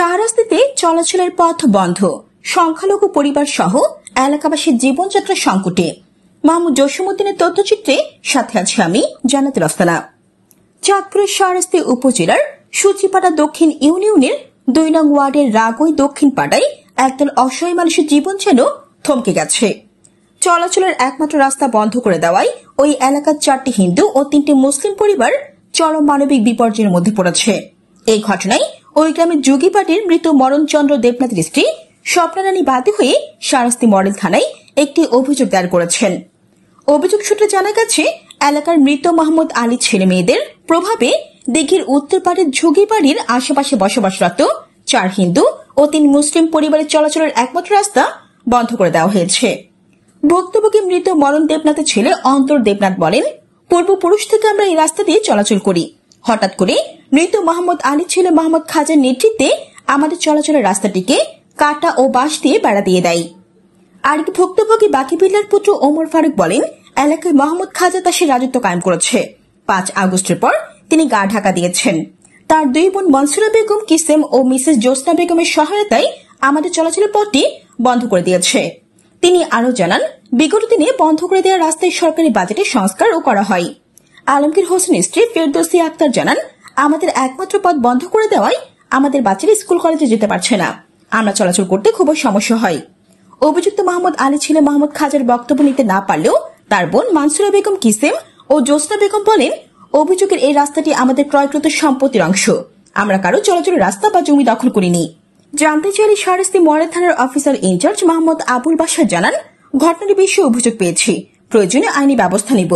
শাহরাস্তিতে চলাচলের পথ বন্ধ, সংখ্যালঘু পরিবার সহ এলাকাবাসীর জীবনযাত্রা সংকটে। মাহমুদ জসিমউদ্দিনের তথ্যচিত্রে সাথে আছে আমি জান্নাত রফসানা। চাঁদপুরের শাহরাস্তি উপজেলার সূচিপাড়া দক্ষিণ ইউনিয়নের ২ নং ওয়ার্ডের রাগই দক্ষিণ পাড়ায় একদল অসহায় মানুষের জীবন যেন থমকে গেছে। চলাচলের একমাত্র রাস্তা বন্ধ করে দেওয়ায় ওই এলাকার 4টি হিন্দু ও 3টি মুসলিম পরিবার চরম মানবিক বিপর্যয়ের মধ্যে পড়েছে। এই ঘটনায় ওই গ্রামের যোগীপাটির মৃত মরণচন্দ্র দেবনাথের স্ত্রী স্বপ্নারানী বাদী হয়ে শাহরাস্তি মডেল থানায় একটি অভিযোগ দায়ের করেছেন। অভিযোগ সূত্রে জানা গেছে, এলাকার মৃত মোহাম্মদ আলী ছেলে মেয়েদের প্রভাবে দিঘির উত্তর পাড়ের ঝুগিবাড়ির আশেপাশে বসবাসরত 4 হিন্দু ও 3 মুসলিম পরিবারের চলাচলের একমাত্র রাস্তা বন্ধ করে দেওয়া হয়েছে। ভুক্তভোগী মৃত মরণ দেবনাথের ছেলে অন্তর দেবনাথ বলেন, পূর্বপুরুষ থেকে আমরা এই রাস্তা দিয়ে চলাচল করি। হঠাৎ করে মৃত মোহাম্মদ আলী ছেলে মোহাম্মদ খাজার নেতৃত্বে আমাদের চলাচলের রাস্তাটিকে কাটা ও বাঁশ দিয়ে বেড়া দিয়ে দেয়। আরেক ভুক্তভোগী বাকি বিল্লার পুত্র ওমর ফারুক বলেন, এলাকায় মোহাম্মদ খাজা তাসের রাজত্ব কায়েম করেছে। 5 আগস্টের পর তিনি গা ঢাকা দিয়েছেন। তার 2 বোন মনসুরা বেগম কিসেম ও মিসেস জোসনা বেগমের সহায়তায় আমাদের চলাচলের পথটি বন্ধ করে দিয়েছে। তিনি আরও জানান, বিগত দিনে বন্ধ করে দেওয়া রাস্তায় সরকারি বাজেটে সংস্কারও করা হয়। আলমগীর হোসেনের স্ত্রী ফেরদৌসী আক্তার জানান, আমাদের একমাত্র পথ বন্ধ করে দেওয়ায় আমাদের বাচ্চারা স্কুল কলেজে যেতে পারছে না। আমরা চলাচল করতে খুব সমস্যা হয়। অভিযুক্ত মোহাম্মদ আলী ছেলে মোহাম্মদ খাজার বক্তব্য নিতে না পারলেও তার বোন মানসুরা বেগম কিসেম ও জোসনা বেগম বলেন, অভিযোগের এই রাস্তাটি আমাদের ক্রয়কৃত সম্পত্তির অংশ। আমরা কারো চলাচলের রাস্তা বা জমি দখল করিনি। জানতে চাইলে শাহরাস্তি মডেল থানার অফিসার ইনচার্জ মোহাম্মদ আবুল বাশার জানান, ঘটনার বিষয়ে অভিযোগ পেয়েছি, প্রয়োজনে আইনি ব্যবস্থা নিব।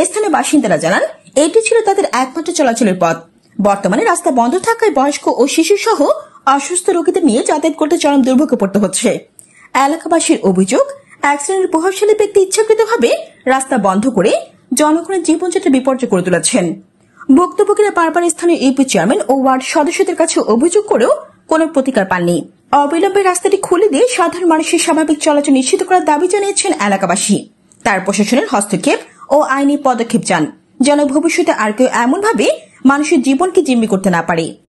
স্থানীয় বাসিন্দারা জানান, এটি ছিল তাদের একমাত্র চলাচলের পথ। বর্তমানে রাস্তা বন্ধ থাকায় বয়স্ক ও শিশু সহ অসুস্থ রোগীদের নিয়ে যাতায়াত করতে চরম দুর্ভোগে পড়তে হচ্ছে। এলাকাবাসীর অভিযোগ, এক শ্রেণীর প্রভাবশালী ব্যক্তি ইচ্ছাকৃতভাবে রাস্তা বন্ধ করে জনগণের জীবনযাত্রা বিপর্যয় করে তুলেছেন। ভুক্তভোগীরা বারবার স্থানীয় ইউপি চেয়ারম্যান ও ওয়ার্ড সদস্যদের কাছে অভিযোগ করেও কোনো প্রতিকার পাননি। অবিলম্বে রাস্তাটি খুলে দিয়ে সাধারণ মানুষের স্বাভাবিক চলাচল নিশ্চিত করার দাবি জানিয়েছেন এলাকাবাসী। তার প্রশাসনের হস্তক্ষেপ ও আইনি পদক্ষেপ চান, যেন ভবিষ্যতে আর কেউ এমনভাবে মানুষের জীবনকে জিম্মি করতে না পারে।